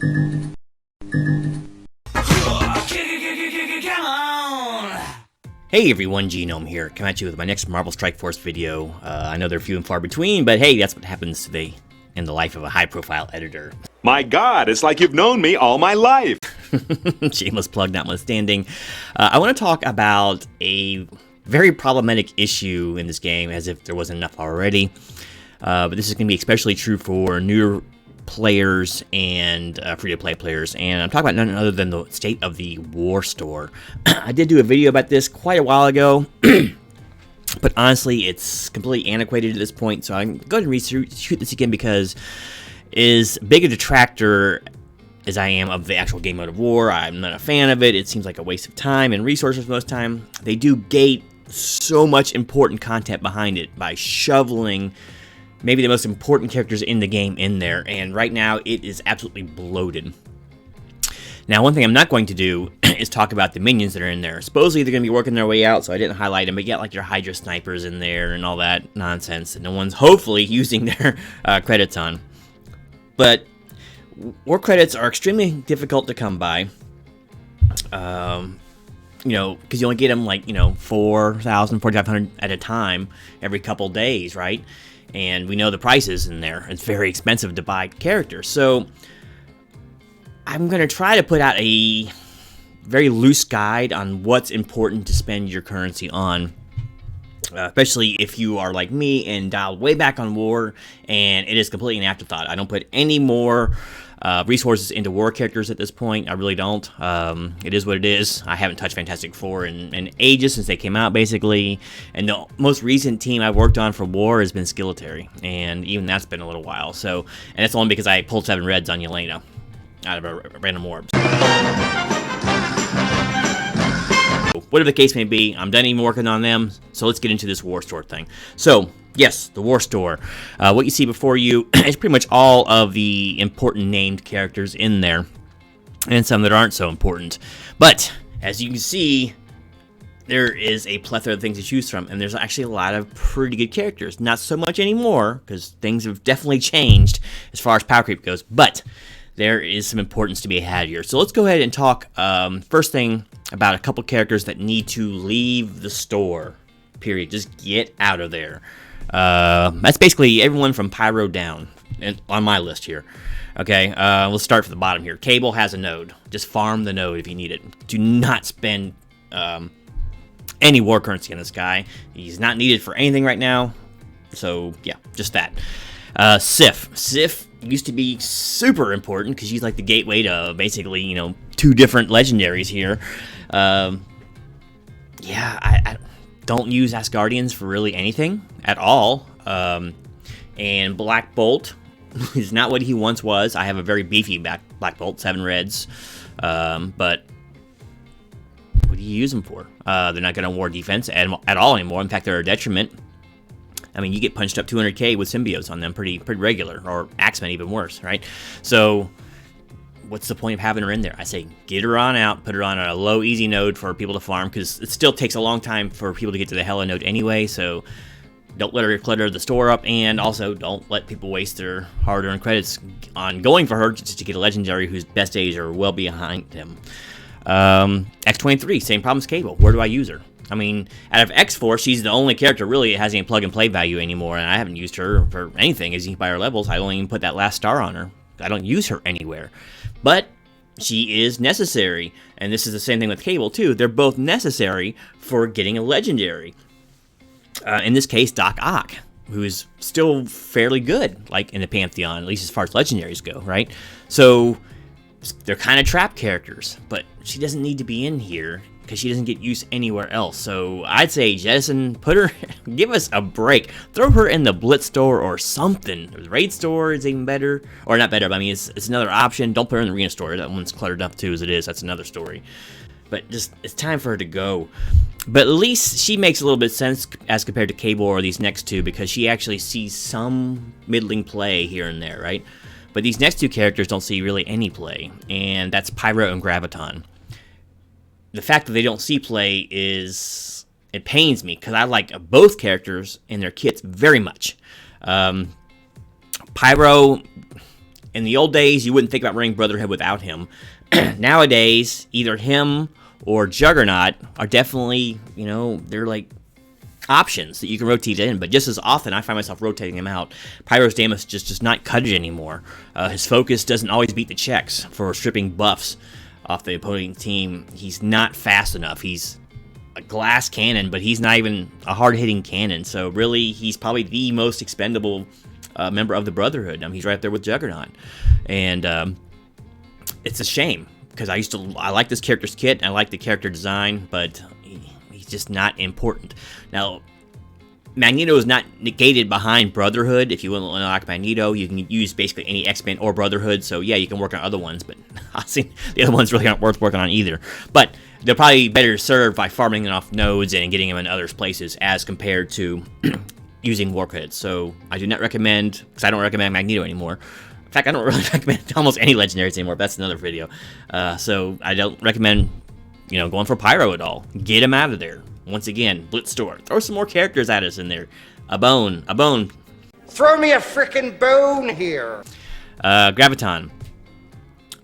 Hey everyone, Genome here, coming at you with my next Marvel Strike Force video. I know they're few and far between, but hey, that's what happens today in the life of a high-profile editor. My God, it's like you've known me all my life. Shameless plug notwithstanding. I want to talk about a very problematic issue in this game, as if there wasn't enough already. But this is going to be especially true for newer players and free-to-play players, and I'm talking about none other than the state of the War Store. I did do a video about this quite a while ago, but honestly, it's completely antiquated at this point, so I'm going to reshoot this again because as big a detractor as I am of the actual game mode of war, I'm not a fan of it. It seems like a waste of time and resources most of the time. They do gate so much important content behind it by shoveling maybe the most important characters in the game in there, and right now it is absolutely bloated. Now, one thing I'm not going to do is talk about the minions that are in there. Supposedly they're going to be working their way out, so I didn't highlight them, but you got like your Hydra snipers in there and all that nonsense that no one's hopefully using their credits on. But war credits are extremely difficult to come by. You know, because you only get them like, 4,000, 4,500 at a time every couple days, right? And we know the prices in there. It's very expensive to buy characters. So I'm going to try to put out a very loose guide on what's important to spend your currency on. Especially if you are like me and dialed way back on war, and it is completely an afterthought. I don't put any more resources into war characters at this point. I really don't. It is what it is. I haven't touched Fantastic Four in ages, since they came out, basically. And the most recent team I've worked on for war has been Skilletary, and even that's been a little while. So, and that's only because I pulled 7 reds on Yelena out of a random orbs. Whatever the case may be, I'm done even working on them, so let's get into this War Store thing. So, yes, the War Store. What you see before you is pretty much all of the important named characters in there, and some that aren't so important. But, as you can see, there is a plethora of things to choose from, and there's actually a lot of pretty good characters. Not so much anymore, because things have definitely changed as far as power creep goes, but there is some importance to be had here. So let's go ahead and talk, first thing, about a couple characters that need to leave the store, period. Just get out of there. That's basically everyone from Pyro down on my list here. Okay, let's start from the bottom here. Cable has a node. Just farm the node if you need it. Do not spend any war currency on this guy. He's not needed for anything right now. So, yeah, just that. Sif. Sif used to be super important because she's like the gateway to basically, 2 different legendaries here. Yeah, I don't use Asgardians for really anything at all. And Black Bolt is not what he once was. I have a very beefy Black Bolt, 7 reds. But what do you use them for? They're not going to war defense at all anymore. In fact, they're a detriment. I mean, you get punched up 200k with symbiotes on them pretty regular, or Axemen even worse, right? So, what's the point of having her in there? I say, get her on out, put her on a low, easy node for people to farm, because it still takes a long time for people to get to the Hela node anyway, so don't let her clutter the store up, and also don't let people waste their hard-earned credits on going for her just to get a legendary whose best days are well behind him. X-23, same problem as Cable. Where do I use her? I mean, out of X-Force, she's the only character really that has any plug-and-play value anymore, and I haven't used her for anything as you can buy her levels. I don't even put that last star on her. I don't use her anywhere. But she is necessary, and this is the same thing with Cable, too. They're both necessary for getting a legendary. In this case, Doc Ock, who is still fairly good, like in the Pantheon, at least as far as legendaries go, right? So they're kind of trap characters, but she doesn't need to be in here because she doesn't get use anywhere else. So I'd say jettison, put her, give us a break. Throw her in the Blitz store or something. The Raid store is even better. Or not better, but I mean, it's another option. Don't put her in the Arena store. That one's cluttered up too as it is. That's another story. But just, it's time for her to go. But at least she makes a little bit of sense as compared to Cable or these next two, because she actually sees some middling play here and there, right? But these next 2 characters don't see really any play, and that's Pyro and Graviton. The fact that they don't see play is, it pains me, because I like both characters and their kits very much. Pyro In the old days, you wouldn't think about running Brotherhood without him. Nowadays, either him or Juggernaut are definitely, they're like options that you can rotate in, but just as often I find myself rotating him out. Pyro's damage just does not cut it anymore. His focus doesn't always beat the checks for stripping buffs off the opposing team. He's not fast enough. He's a glass cannon, but he's not even a hard-hitting cannon, so really he's probably the most expendable member of the Brotherhood. He's right up there with Juggernaut, and it's a shame because I like this character's kit, and I like the character design, but he's just not important. Now, Magneto is not negated behind Brotherhood. If you want to unlock Magneto, you can use basically any X-Men or Brotherhood, so yeah, you can work on other ones, but I think the other ones really aren't worth working on either. But they're probably better served by farming off nodes and getting them in other places as compared to using war credits. So I do not recommend, because I don't recommend Magneto anymore. In fact, I don't really recommend almost any legendaries anymore, but that's another video. So I don't recommend, going for Pyro at all. Get him out of there. Once again, Blitz Store. Throw some more characters at us in there. A bone. Throw me a frickin' bone here. Graviton.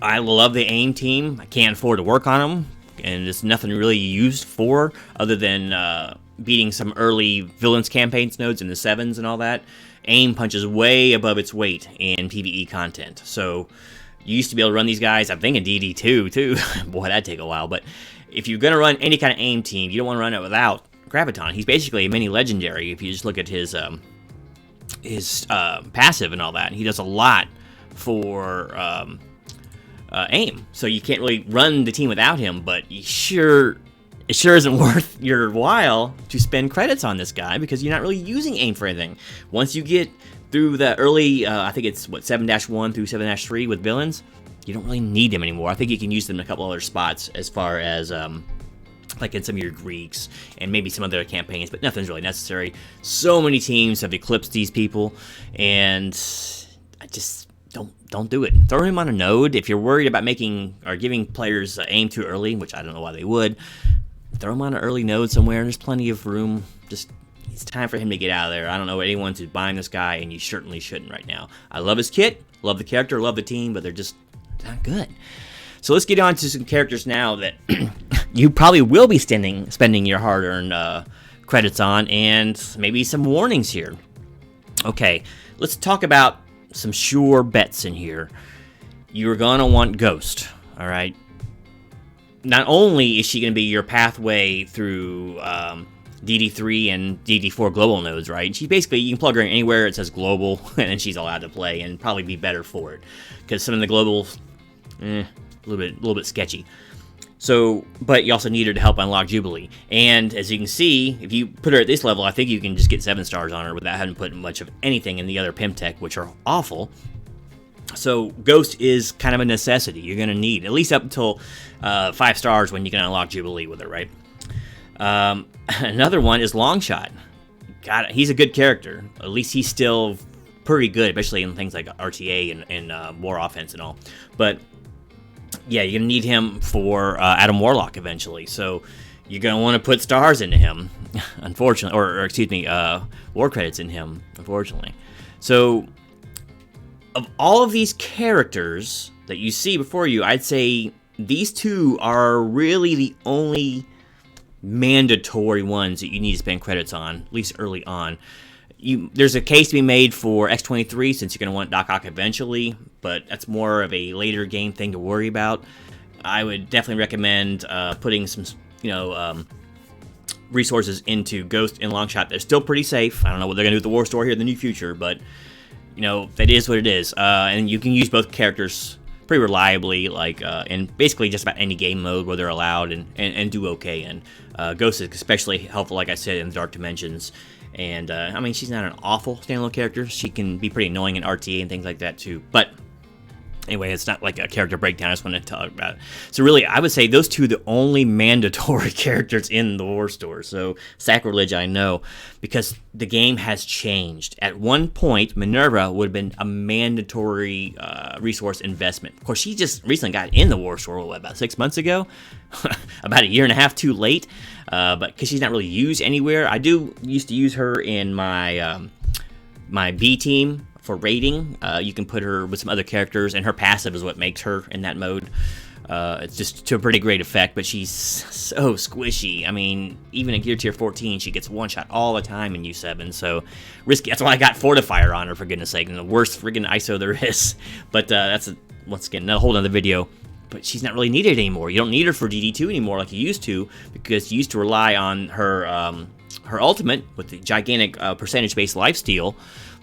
I love the AIM team. I can't afford to work on them, and there's nothing really used for other than beating some early villains campaigns nodes in the 7s and all that. AIM punches way above its weight in PvE content. So you used to be able to run these guys, I think, in DD2 too. Boy, that'd take a while. But if you're going to run any kind of AIM team, you don't want to run it without Graviton. He's basically a mini legendary if you just look at his passive and all that. He does a lot for AIM. So you can't really run the team without him, but it sure isn't worth your while to spend credits on this guy because you're not really using AIM for anything. Once you get through the early, I think it's 7-1 through 7-3 with villains, you don't really need them anymore. I think you can use them in a couple other spots as far as like in some of your Greeks and maybe some other campaigns, but nothing's really necessary. So many teams have eclipsed these people, and I just don't do it. Throw him on a node. If you're worried about making or giving players AIM too early, which I don't know why they would, throw him on an early node somewhere. There's plenty of room. Just it's time for him to get out of there. I don't know anyone who's buying this guy, and you certainly shouldn't right now. I love his kit, love the character, love the team, but they're just not good. So let's get on to some characters now that you probably will be spending your hard-earned credits on, and maybe some warnings here. Okay, let's talk about some sure bets in here. You're going to want Ghost, all right? Not only is she going to be your pathway through DD3 and DD4 global nodes, right? She basically, you can plug her in anywhere it says global, and then she's allowed to play and probably be better for it. Because some of the globals, a little bit sketchy. So, but you also need her to help unlock Jubilee. And as you can see, if you put her at this level, I think you can just get 7 stars on her without having to put much of anything in the other Pimtech, which are awful. So Ghost is kind of a necessity. You're going to need at least up until 5 stars when you can unlock Jubilee with her, right? Another one is Longshot. God, he's a good character. At least he's still pretty good, especially in things like RTA and War Offense and all. But yeah, you're going to need him for Adam Warlock eventually. So you're going to want to put stars into him, unfortunately. Or excuse me, war credits in him, unfortunately. So of all of these characters that you see before you, I'd say these two are really the only mandatory ones that you need to spend credits on, at least early on. There's a case to be made for X-23 since you're going to want Doc Ock eventually, but that's more of a later game thing to worry about. I would definitely recommend putting some, resources into Ghost and Longshot. They're still pretty safe. I don't know what they're going to do with the War Store here in the near future, but that is what it is. And you can use both characters pretty reliably, in basically just about any game mode where they're allowed and do okay in. Ghost is especially helpful, like I said, in the Dark Dimensions. And, she's not an awful standalone character. She can be pretty annoying in RTA and things like that, too. But anyway, it's not like a character breakdown. I just want to talk about it. So really, I would say those two are the only mandatory characters in the War Store. So sacrilege, I know, because the game has changed. At one point, Minerva would have been a mandatory resource investment. Of course, she just recently got in the War Store, about 6 months ago? About a year and a half too late. But because she's not really used anywhere. I used to use her in my my B team for raiding. You can put her with some other characters, and her passive is what makes her in that mode. It's just to a pretty great effect, but she's so squishy. I mean, even in Gear Tier 14, she gets one shot all the time in U7, so risky. That's why I got Fortifier on her, for goodness sake, and the worst friggin' ISO there is. But that's, once again, a whole other video. But she's not really needed anymore. You don't need her for DD2 anymore like you used to, because you used to rely on her her ultimate with the gigantic percentage-based lifesteal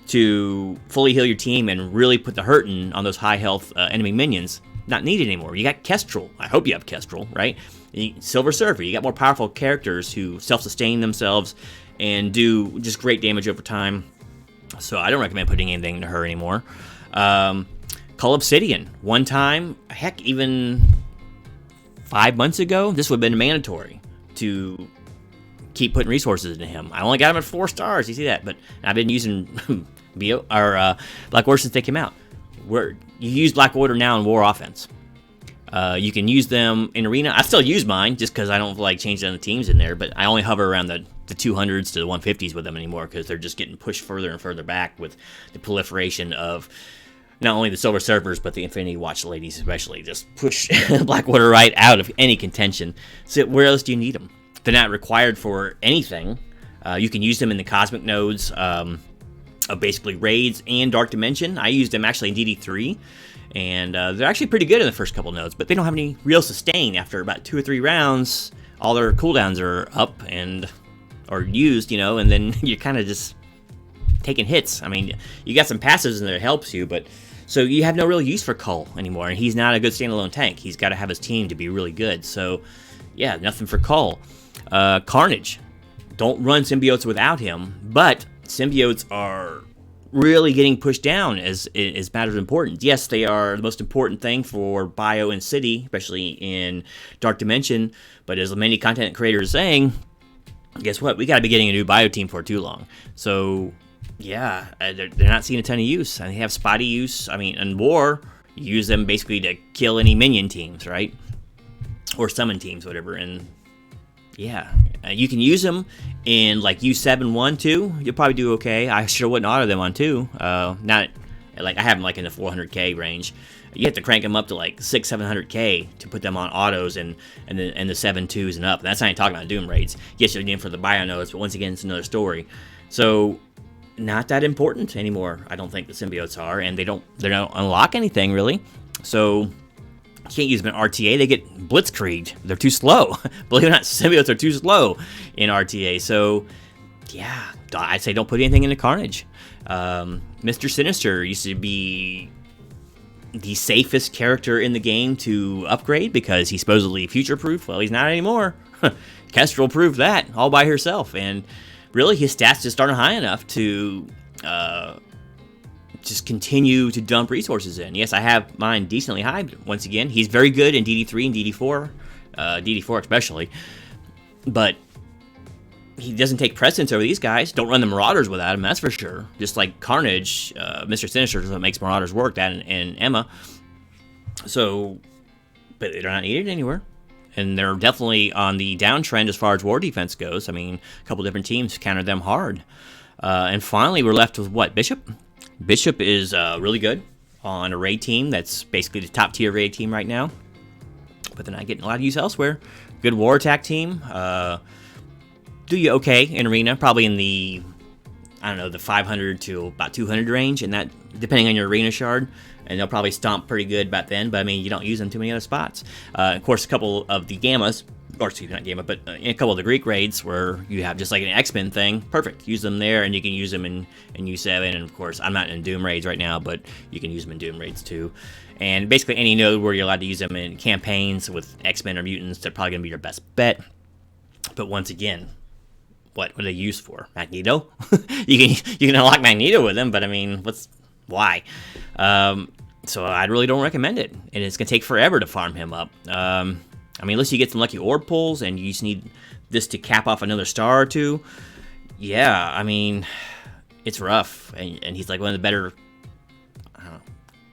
to fully heal your team and really put the hurtin' on those high-health enemy minions. Not needed anymore. You got Kestrel. I hope you have Kestrel, right? Silver Surfer. You got more powerful characters who self-sustain themselves and do just great damage over time. So I don't recommend putting anything to her anymore. Call Obsidian. One time, heck, even 5 months ago, this would have been mandatory to keep putting resources into him. I only got him at 4 stars. You see that? But I've been using Black Order since they came out. You use Black Order now in War Offense. You can use them in Arena. I still use mine just because I don't like changing the teams in there, but I only hover around the 200s to the 150s with them anymore because they're just getting pushed further and further back with the proliferation of not only the Silver Surfers, but the Infinity Watch ladies especially. Just push Black Order right out of any contention. So where else do you need them? They're not required for anything. You can use them in the Cosmic nodes of basically Raids and Dark Dimension. I used them actually in DD3, and they're actually pretty good in the first couple nodes, but they don't have any real sustain. After about 2 or 3 rounds, all their cooldowns are up and or used, you know, and then you're kind of just taking hits. I mean, you got some passives in there that helps you, but so you have no real use for Cull anymore, and he's not a good standalone tank. He's got to have his team to be really good. So yeah, nothing for Cull. Carnage. Don't run symbiotes without him, but symbiotes are really getting pushed down as matters of importance. Yes, they are the most important thing for Bio and City, especially in Dark Dimension, but as many content creators are saying, guess what? We got to be getting a new Bio team for too long. So yeah, they're not seeing a ton of use. I mean, they have spotty use. I mean, in War, you use them basically to kill any minion teams, right? Or summon teams, whatever, and yeah, you can use them in like U7 1, 2. You'll probably do okay. I sure wouldn't auto them on 2. Not like I have them like in the 400k range. You have to crank them up to like 600-700k to put them on autos and the 7.2s and up. And that's not even talking about Doom raids. Yes, you're needing for the bio nodes, but once again, it's another story. So not that important anymore. I don't think the symbiotes are, and they don't unlock anything really. So you can't use them in RTA. They get blitzkrieged. They're too slow. Believe it or not, symbiotes are too slow in RTA. So yeah, I'd say don't put anything into Carnage. Mr. Sinister used to be the safest character in the game to upgrade because he's supposedly future-proof. Well, he's not anymore. Kestrel proved that all by herself, and really his stats just aren't high enough to just continue to dump resources in. Yes, I have mine decently high, but once again, he's very good in DD3 and DD4, DD4 especially, but he doesn't take precedence over these guys. Don't run the Marauders without him, that's for sure. Just like Carnage, Mr. Sinister is what makes Marauders work, that and Emma. So, but they're not needed anywhere. And they're definitely on the downtrend as far as war defense goes. I mean, a couple different teams countered them hard. And finally, we're left with what? Bishop? Bishop is really good on a raid team that's basically the top tier raid team right now. But they're not getting a lot of use elsewhere. Good war attack team. Do you okay in arena, probably in the, I don't know, the 500 to about 200 range, and that depending on your arena shard, and they'll probably stomp pretty good back then, but I mean, you don't use them too many other spots. Of course, a couple of the Gammas, or excuse me, not Gamma, but in a couple of the Greek raids where you have just like an X-Men thing, perfect. Use them there, and you can use them in U7, and of course, I'm not in Doom raids right now, but you can use them in Doom raids too. And basically any node where you're allowed to use them in campaigns with X-Men or mutants, they're probably going to be your best bet. But once again, what are they used for? Magneto? you can unlock Magneto with them, but I mean, why? So I really don't recommend it, and it's gonna take forever to farm him up. I mean, unless you get some lucky orb pulls and you just need this to cap off another star or two. Yeah, I mean, it's rough, and he's like one of the better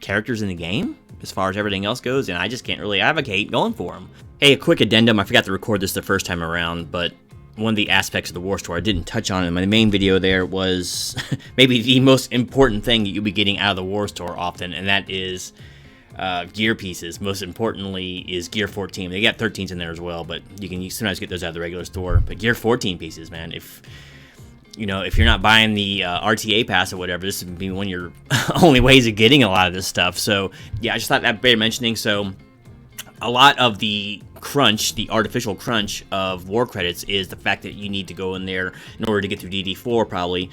characters in the game as far as everything else goes, and I just can't really advocate going for him. Hey, a quick addendum. I forgot to record this the first time around, but one of the aspects of the War Store I didn't touch on in my main video there was maybe the most important thing that you'll be getting out of the War Store often, and that is gear pieces. Most importantly is Gear 14. They got 13s in there as well, but you can sometimes get those out of the regular store. But Gear 14 pieces, man, if you're not buying the RTA pass or whatever, this would be one of your only ways of getting a lot of this stuff. So yeah, I just thought that bear mentioning. So a lot of the crunch, the artificial crunch of war credits, is the fact that you need to go in there in order to get through DD4 probably,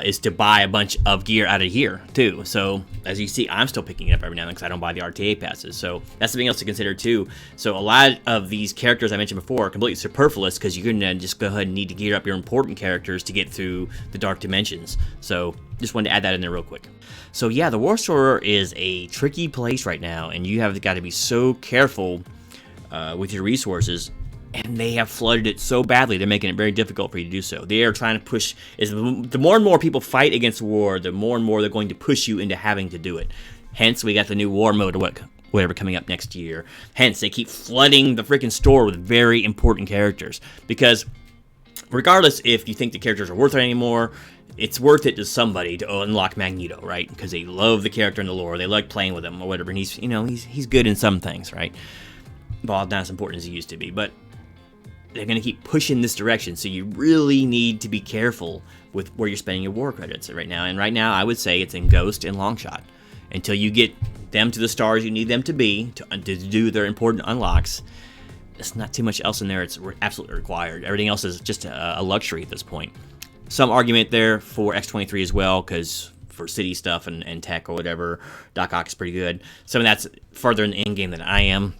is to buy a bunch of gear out of here too. So as you see, I'm still picking it up every now and then because I don't buy the RTA passes. So that's something else to consider too. So a lot of these characters I mentioned before are completely superfluous because you're gonna just go ahead and need to gear up your important characters to get through the Dark Dimensions. So just wanted to add that in there real quick. So yeah, the War Store is a tricky place right now, and you have got to be so careful with your resources. And they have flooded it so badly, they're making it very difficult for you to do so. They are trying to push, the more and more people fight against war, the more and more they're going to push you into having to do it. Hence, we got the new war mode or whatever coming up next year. Hence, they keep flooding the freaking store with very important characters. Because regardless if you think the characters are worth it anymore, it's worth it to somebody to unlock Magneto, right? Because they love the character in the lore, they like playing with him or whatever, and he's good in some things, right? Well, not as important as he used to be, but they're going to keep pushing this direction, so you really need to be careful with where you're spending your war credits right now. And right now, I would say it's in Ghost and Longshot. Until you get them to the stars you need them to be to do their important unlocks, there's not too much else in there. It's absolutely required. Everything else is just a luxury at this point. Some argument there for X-23 as well, because for city stuff and tech or whatever, Doc Ock is pretty good. Some of that's farther in the in-game than I am.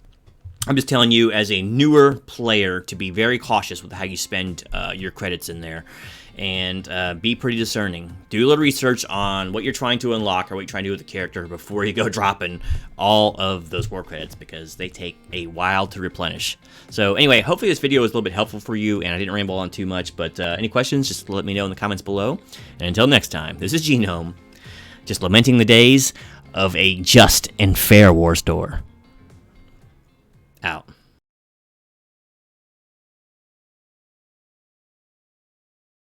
I'm just telling you, as a newer player, to be very cautious with how you spend your credits in there, and be pretty discerning. Do a little research on what you're trying to unlock or what you're trying to do with the character before you go dropping all of those war credits, because they take a while to replenish. So anyway, hopefully this video was a little bit helpful for you, and I didn't ramble on too much, but any questions, just let me know in the comments below. And until next time, this is Genome, just lamenting the days of a just and fair war store.